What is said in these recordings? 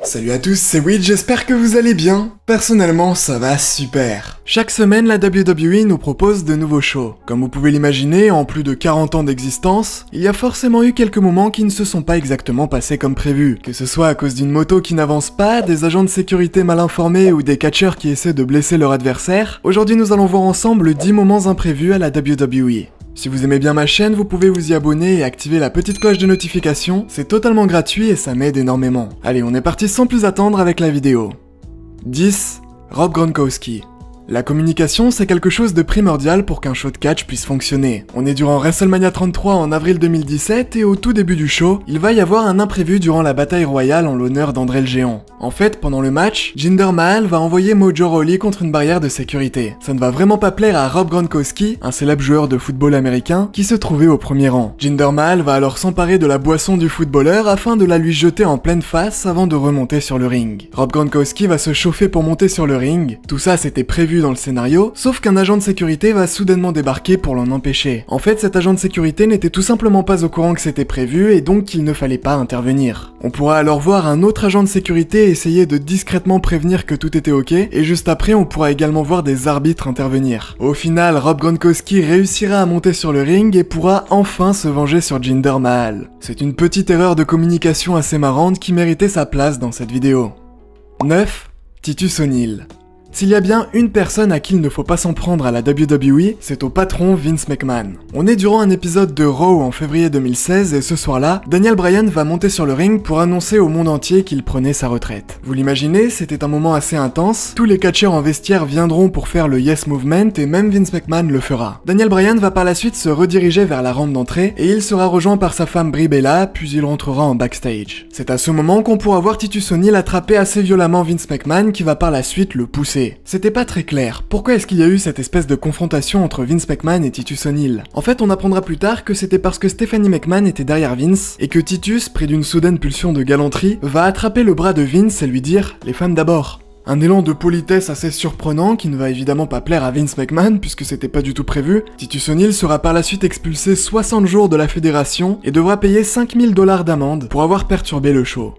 Salut à tous, c'est Weed, j'espère que vous allez bien. Personnellement, ça va super. Chaque semaine, la WWE nous propose de nouveaux shows. Comme vous pouvez l'imaginer, en plus de 40 ans d'existence, il y a forcément eu quelques moments qui ne se sont pas exactement passés comme prévu. Que ce soit à cause d'une moto qui n'avance pas, des agents de sécurité mal informés ou des catcheurs qui essaient de blesser leur adversaire, aujourd'hui nous allons voir ensemble 10 moments imprévus à la WWE. Si vous aimez bien ma chaîne, vous pouvez vous y abonner et activer la petite cloche de notification, c'est totalement gratuit et ça m'aide énormément. Allez, on est parti sans plus attendre avec la vidéo. 10. Rob Gronkowski. La communication, c'est quelque chose de primordial pour qu'un show de catch puisse fonctionner. On est durant WrestleMania 33 en avril 2017 et au tout début du show, il va y avoir un imprévu durant la bataille royale en l'honneur d'André le Géant. En fait, pendant le match, Jinder Mahal va envoyer Mojo Rawley contre une barrière de sécurité. Ça ne va vraiment pas plaire à Rob Gronkowski, un célèbre joueur de football américain, qui se trouvait au premier rang. Jinder Mahal va alors s'emparer de la boisson du footballeur afin de la lui jeter en pleine face avant de remonter sur le ring. Rob Gronkowski va se chauffer pour monter sur le ring. Tout ça, c'était prévu dans le scénario, sauf qu'un agent de sécurité va soudainement débarquer pour l'en empêcher. En fait, cet agent de sécurité n'était tout simplement pas au courant que c'était prévu et donc qu'il ne fallait pas intervenir. On pourra alors voir un autre agent de sécurité essayer de discrètement prévenir que tout était ok, et juste après on pourra également voir des arbitres intervenir. Au final, Rob Gronkowski réussira à monter sur le ring et pourra enfin se venger sur Jinder Mahal. C'est une petite erreur de communication assez marrante qui méritait sa place dans cette vidéo. 9. Titus O'Neil. S'il y a bien une personne à qui il ne faut pas s'en prendre à la WWE, c'est au patron Vince McMahon. On est durant un épisode de Raw en février 2016 et ce soir-là, Daniel Bryan va monter sur le ring pour annoncer au monde entier qu'il prenait sa retraite. Vous l'imaginez, c'était un moment assez intense, tous les catcheurs en vestiaire viendront pour faire le Yes Movement et même Vince McMahon le fera. Daniel Bryan va par la suite se rediriger vers la rampe d'entrée et il sera rejoint par sa femme Brie Bella, puis il rentrera en backstage. C'est à ce moment qu'on pourra voir Titus O'Neil attraper assez violemment Vince McMahon qui va par la suite le pousser. C'était pas très clair, pourquoi est-ce qu'il y a eu cette espèce de confrontation entre Vince McMahon et Titus O'Neil? En fait, on apprendra plus tard que c'était parce que Stephanie McMahon était derrière Vince, et que Titus, pris d'une soudaine pulsion de galanterie, va attraper le bras de Vince et lui dire « les femmes d'abord ». Un élan de politesse assez surprenant qui ne va évidemment pas plaire à Vince McMahon puisque c'était pas du tout prévu. Titus O'Neil sera par la suite expulsé 60 jours de la fédération et devra payer 5000 $ d'amende pour avoir perturbé le show.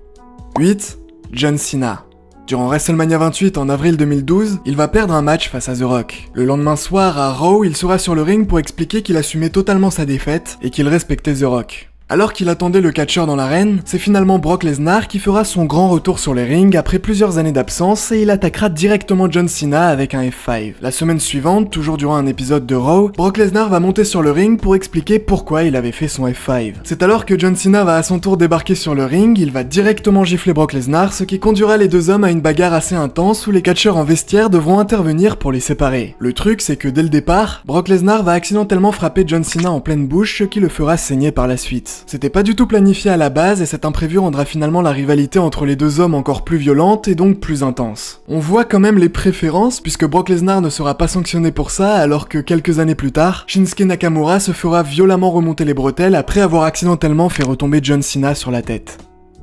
8. John Cena. Durant WrestleMania 28 en avril 2012, il va perdre un match face à The Rock. Le lendemain soir, à Raw, il sera sur le ring pour expliquer qu'il assumait totalement sa défaite et qu'il respectait The Rock. Alors qu'il attendait le catcheur dans l'arène, c'est finalement Brock Lesnar qui fera son grand retour sur les rings après plusieurs années d'absence et il attaquera directement John Cena avec un F5. La semaine suivante, toujours durant un épisode de Raw, Brock Lesnar va monter sur le ring pour expliquer pourquoi il avait fait son F5. C'est alors que John Cena va à son tour débarquer sur le ring, il va directement gifler Brock Lesnar, ce qui conduira les deux hommes à une bagarre assez intense où les catcheurs en vestiaire devront intervenir pour les séparer. Le truc c'est que dès le départ, Brock Lesnar va accidentellement frapper John Cena en pleine bouche, ce qui le fera saigner par la suite. C'était pas du tout planifié à la base et cet imprévu rendra finalement la rivalité entre les deux hommes encore plus violente et donc plus intense. On voit quand même les préférences puisque Brock Lesnar ne sera pas sanctionné pour ça alors que quelques années plus tard, Shinsuke Nakamura se fera violemment remonter les bretelles après avoir accidentellement fait retomber John Cena sur la tête.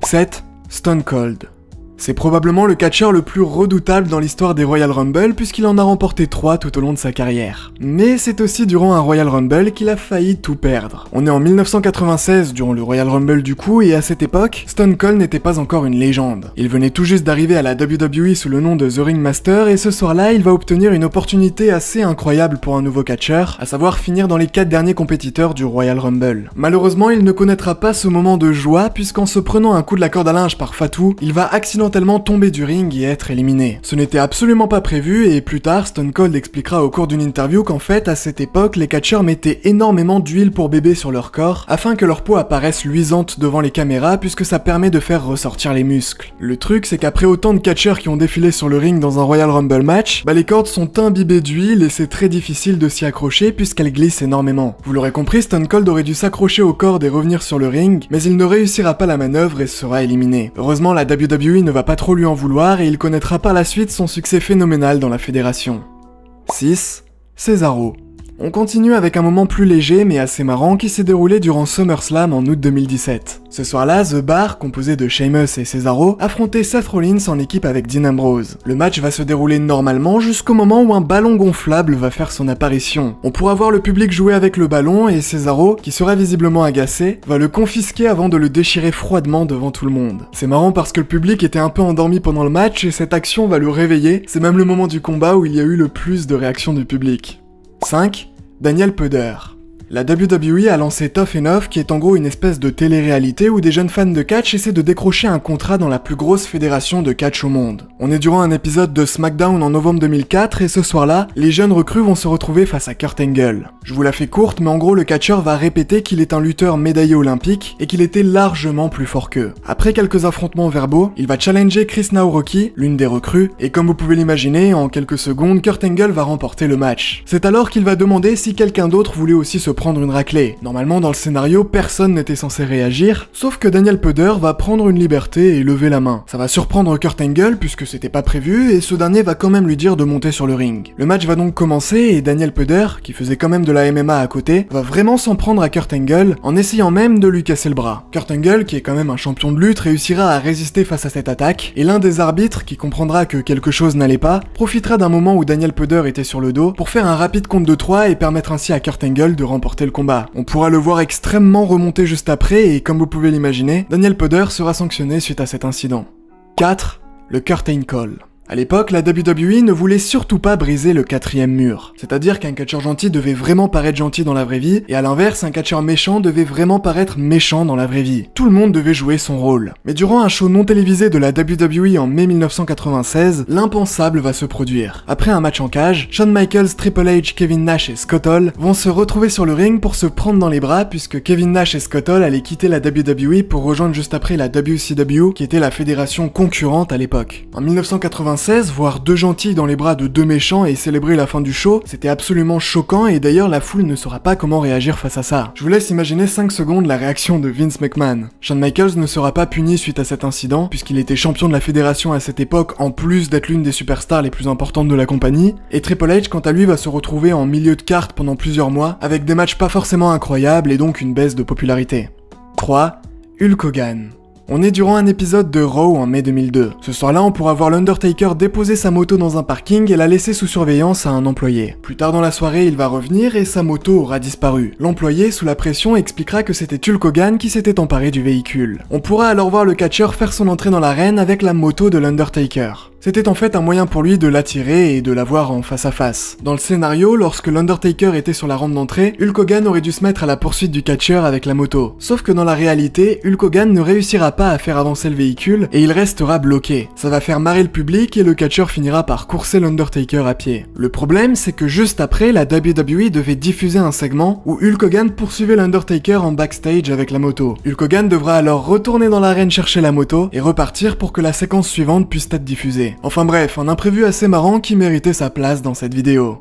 7. Stone Cold. C'est probablement le catcheur le plus redoutable dans l'histoire des Royal Rumble puisqu'il en a remporté 3 tout au long de sa carrière. Mais c'est aussi durant un Royal Rumble qu'il a failli tout perdre. On est en 1996 durant le Royal Rumble du coup et à cette époque, Stone Cold n'était pas encore une légende. Il venait tout juste d'arriver à la WWE sous le nom de The Ring Master et ce soir-là, il va obtenir une opportunité assez incroyable pour un nouveau catcheur, à savoir finir dans les 4 derniers compétiteurs du Royal Rumble. Malheureusement, il ne connaîtra pas ce moment de joie puisqu'en se prenant un coup de la corde à linge par Fatou, il va accidentellement tomber du ring et être éliminé. Ce n'était absolument pas prévu et plus tard, Stone Cold expliquera au cours d'une interview qu'en fait, à cette époque, les catcheurs mettaient énormément d'huile pour bébé sur leur corps afin que leur peau apparaisse luisante devant les caméras puisque ça permet de faire ressortir les muscles. Le truc, c'est qu'après autant de catcheurs qui ont défilé sur le ring dans un Royal Rumble match, les cordes sont imbibées d'huile et c'est très difficile de s'y accrocher puisqu'elles glissent énormément. Vous l'aurez compris, Stone Cold aurait dû s'accrocher aux cordes et revenir sur le ring, mais il ne réussira pas la manœuvre et sera éliminé. Heureusement, la WWE ne va pas trop lui en vouloir et il connaîtra par la suite son succès phénoménal dans la fédération. 6. Cesaro. On continue avec un moment plus léger mais assez marrant qui s'est déroulé durant SummerSlam en août 2017. Ce soir-là, The Bar, composé de Sheamus et Cesaro, affrontait Seth Rollins en équipe avec Dean Ambrose. Le match va se dérouler normalement jusqu'au moment où un ballon gonflable va faire son apparition. On pourra voir le public jouer avec le ballon et Cesaro, qui sera visiblement agacé, va le confisquer avant de le déchirer froidement devant tout le monde. C'est marrant parce que le public était un peu endormi pendant le match et cette action va le réveiller, c'est même le moment du combat où il y a eu le plus de réactions du public. 5. Daniel Puder. La WWE a lancé Tough Enough qui est en gros une espèce de télé-réalité où des jeunes fans de catch essaient de décrocher un contrat dans la plus grosse fédération de catch au monde. On est durant un épisode de SmackDown en novembre 2004 et ce soir-là, les jeunes recrues vont se retrouver face à Kurt Angle. Je vous la fais courte mais en gros le catcheur va répéter qu'il est un lutteur médaillé olympique et qu'il était largement plus fort qu'eux. Après quelques affrontements verbaux, il va challenger Chris Naoruki, l'une des recrues, et comme vous pouvez l'imaginer, en quelques secondes, Kurt Angle va remporter le match. C'est alors qu'il va demander si quelqu'un d'autre voulait aussi se prendre une raclée. Normalement dans le scénario, personne n'était censé réagir, sauf que Daniel Puder va prendre une liberté et lever la main. Ça va surprendre Kurt Angle puisque c'était pas prévu et ce dernier va quand même lui dire de monter sur le ring. Le match va donc commencer et Daniel Puder, qui faisait quand même de la MMA à côté, va vraiment s'en prendre à Kurt Angle en essayant même de lui casser le bras. Kurt Angle, qui est quand même un champion de lutte, réussira à résister face à cette attaque et l'un des arbitres, qui comprendra que quelque chose n'allait pas, profitera d'un moment où Daniel Puder était sur le dos pour faire un rapide compte de 3 et permettre ainsi à Kurt Angle de remporter le combat. On pourra le voir extrêmement remonter juste après et comme vous pouvez l'imaginer, Daniel Puder sera sanctionné suite à cet incident. 4. Le Curtain Call. À l'époque, la WWE ne voulait surtout pas briser le 4e mur. C'est-à-dire qu'un catcheur gentil devait vraiment paraître gentil dans la vraie vie, et à l'inverse, un catcheur méchant devait vraiment paraître méchant dans la vraie vie. Tout le monde devait jouer son rôle. Mais durant un show non télévisé de la WWE en mai 1996, l'impensable va se produire. Après un match en cage, Shawn Michaels, Triple H, Kevin Nash et Scott Hall vont se retrouver sur le ring pour se prendre dans les bras puisque Kevin Nash et Scott Hall allaient quitter la WWE pour rejoindre juste après la WCW, qui était la fédération concurrente à l'époque. En 1996, voir deux gentils dans les bras de deux méchants et célébrer la fin du show, c'était absolument choquant et d'ailleurs la foule ne saura pas comment réagir face à ça. Je vous laisse imaginer 5 secondes la réaction de Vince McMahon. Shawn Michaels ne sera pas puni suite à cet incident, puisqu'il était champion de la fédération à cette époque en plus d'être l'une des superstars les plus importantes de la compagnie, et Triple H quant à lui va se retrouver en milieu de carte pendant plusieurs mois, avec des matchs pas forcément incroyables et donc une baisse de popularité. 3. Hulk Hogan. On est durant un épisode de Raw en mai 2002. Ce soir-là, on pourra voir l'Undertaker déposer sa moto dans un parking et la laisser sous surveillance à un employé. Plus tard dans la soirée, il va revenir et sa moto aura disparu. L'employé, sous la pression, expliquera que c'était Hulk Hogan qui s'était emparé du véhicule. On pourra alors voir le catcheur faire son entrée dans l'arène avec la moto de l'Undertaker. C'était en fait un moyen pour lui de l'attirer et de la voir en face à face. Dans le scénario, lorsque l'Undertaker était sur la rampe d'entrée, Hulk Hogan aurait dû se mettre à la poursuite du catcheur avec la moto. Sauf que dans la réalité, Hulk Hogan ne réussira pas à faire avancer le véhicule et il restera bloqué. Ça va faire marrer le public et le catcheur finira par courser l'Undertaker à pied. Le problème, c'est que juste après, la WWE devait diffuser un segment où Hulk Hogan poursuivait l'Undertaker en backstage avec la moto. Hulk Hogan devra alors retourner dans l'arène chercher la moto et repartir pour que la séquence suivante puisse être diffusée. Enfin bref, un imprévu assez marrant qui méritait sa place dans cette vidéo.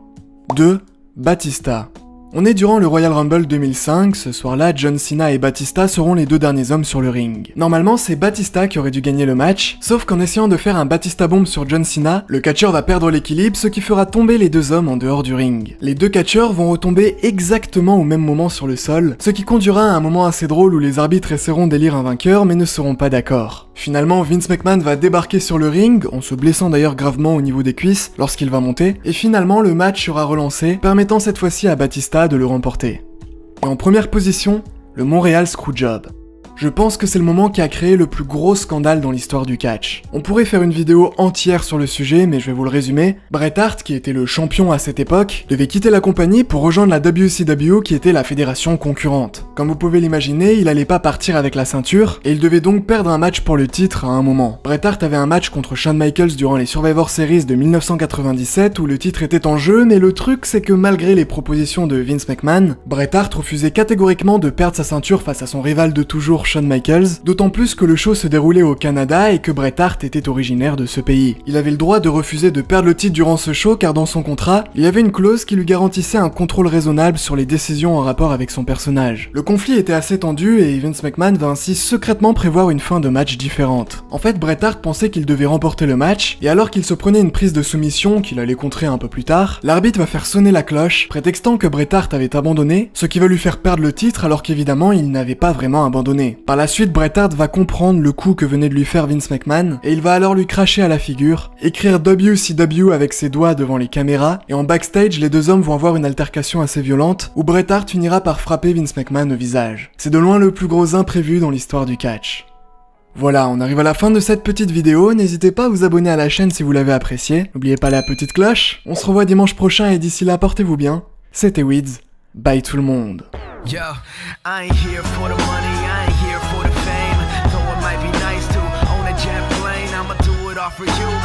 2. Batista. On est durant le Royal Rumble 2005, ce soir-là, John Cena et Batista seront les deux derniers hommes sur le ring. Normalement, c'est Batista qui aurait dû gagner le match, sauf qu'en essayant de faire un Batista bomb sur John Cena, le catcheur va perdre l'équilibre, ce qui fera tomber les deux hommes en dehors du ring. Les deux catcheurs vont retomber exactement au même moment sur le sol, ce qui conduira à un moment assez drôle où les arbitres essaieront d'élire un vainqueur mais ne seront pas d'accord. Finalement, Vince McMahon va débarquer sur le ring, en se blessant d'ailleurs gravement au niveau des cuisses lorsqu'il va monter, et finalement le match sera relancé, permettant cette fois-ci à Batista de le remporter. Et en première position, le Montreal Screwjob. Je pense que c'est le moment qui a créé le plus gros scandale dans l'histoire du catch. On pourrait faire une vidéo entière sur le sujet, mais je vais vous le résumer. Bret Hart, qui était le champion à cette époque, devait quitter la compagnie pour rejoindre la WCW qui était la fédération concurrente. Comme vous pouvez l'imaginer, il allait pas partir avec la ceinture, et il devait donc perdre un match pour le titre à un moment. Bret Hart avait un match contre Shawn Michaels durant les Survivor Series de 1997 où le titre était en jeu, mais le truc c'est que malgré les propositions de Vince McMahon, Bret Hart refusait catégoriquement de perdre sa ceinture face à son rival de toujours Shawn Michaels, d'autant plus que le show se déroulait au Canada et que Bret Hart était originaire de ce pays. Il avait le droit de refuser de perdre le titre durant ce show car dans son contrat, il y avait une clause qui lui garantissait un contrôle raisonnable sur les décisions en rapport avec son personnage. Le conflit était assez tendu et Vince McMahon va ainsi secrètement prévoir une fin de match différente. En fait, Bret Hart pensait qu'il devait remporter le match, et alors qu'il se prenait une prise de soumission qu'il allait contrer un peu plus tard, l'arbitre va faire sonner la cloche, prétextant que Bret Hart avait abandonné, ce qui va lui faire perdre le titre alors qu'évidemment il n'avait pas vraiment abandonné. Par la suite, Bret Hart va comprendre le coup que venait de lui faire Vince McMahon, et il va alors lui cracher à la figure, écrire WCW avec ses doigts devant les caméras, et en backstage, les deux hommes vont avoir une altercation assez violente, où Bret Hart finira par frapper Vince McMahon au visage. C'est de loin le plus gros imprévu dans l'histoire du catch. Voilà, on arrive à la fin de cette petite vidéo, n'hésitez pas à vous abonner à la chaîne si vous l'avez appréciée, n'oubliez pas la petite cloche, on se revoit dimanche prochain et d'ici là portez-vous bien, c'était Wids, bye tout le monde. Yo, I ain't here for the money, I ain't here for the fame. Though it might be nice to own a jet plane, I'ma do it all for you.